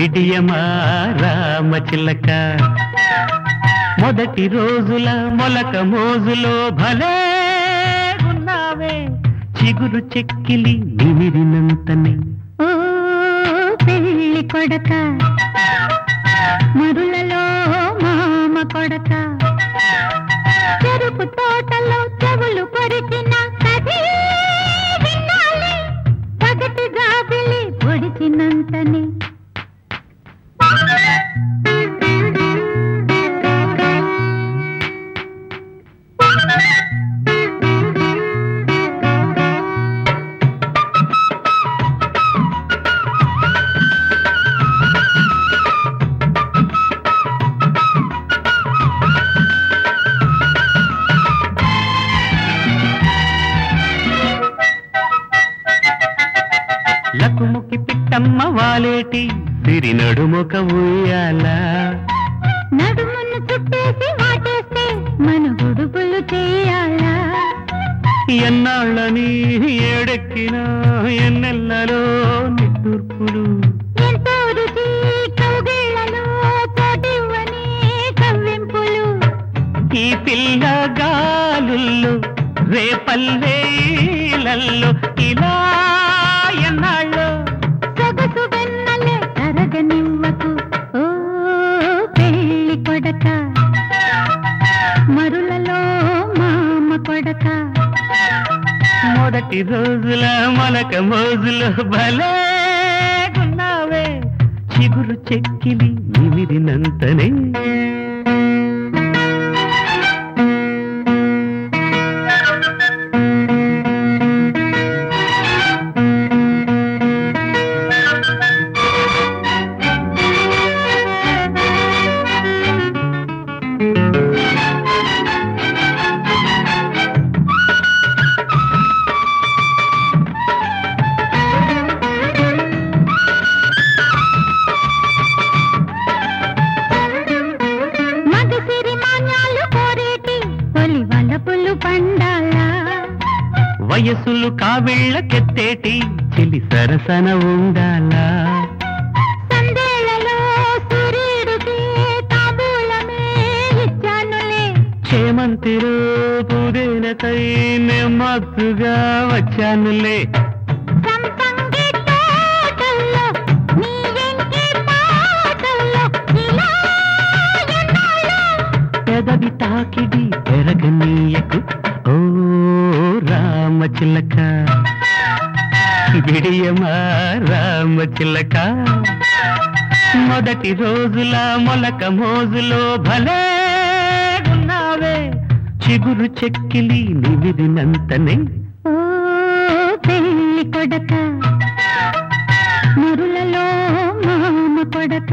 విడియమా రామచిలక మొదటి రోజుల మొలక మోజులో భలే ఉన్నావే చిగురు చెక్కిలి నిమిరినంతనే ఓ పెళ్లి కొడక మరులలో మామ కొడక చెరుకు తోటలో చెవులు కొరిచిన కథే వినాలి పగటి గాబిలి పొడిచినంతనే లకుముకి పిట్టమ్మ వాలేటి సిరి నడుముక ఊయాల నడుమును చుట్టేసి వాటేస్తే మన గుడుగులు చేయాలా ఎన్నాళ్ళని ఏడెక్కిన ఎన్నెల్లలో నిట్టూర్పులు ఎంతో రుచి కౌగిళ్లలో చోటివ్వని కవ్వింపులు ఈ పిల్ల గాలుల్లో రేపల్లేలల్లో ఇలా ఎన్నాళ్ళు సొగసు వెన్నలే తరగనివ్వకు ఓ పెళ్లి కొడక మరులలో మామ కొడక మొదటి రోజుల మొలక మోజులో భలే గున్నావే చిగురు చెక్కిలి నిమిరినంతనే వయసులు కావిళ్ళకెత్తేటి చెలి సరసన ఉండాలా సందేళ్లలో సూర్యుడికి తాంబూలమే ఇచ్చానులే క్షేమంతిలో పూదేనకై నెమ్మత్తుగా వచ్చానులే సంపంగి తోటల్లో నీ ఎంకి పాటల్లో ఇలా ఎన్నాళ్ళు పెదవి తాకిడి పెరగనీయకు ఓ రామచిలక విడియమా రామచిలక మొదటి రోజుల మొలక మోజులో భలే ఉన్నావే చిగురు చెక్కిలి నిమిరినంతనే ఓ పెళ్లి కొడక మరులలో మామ కొడక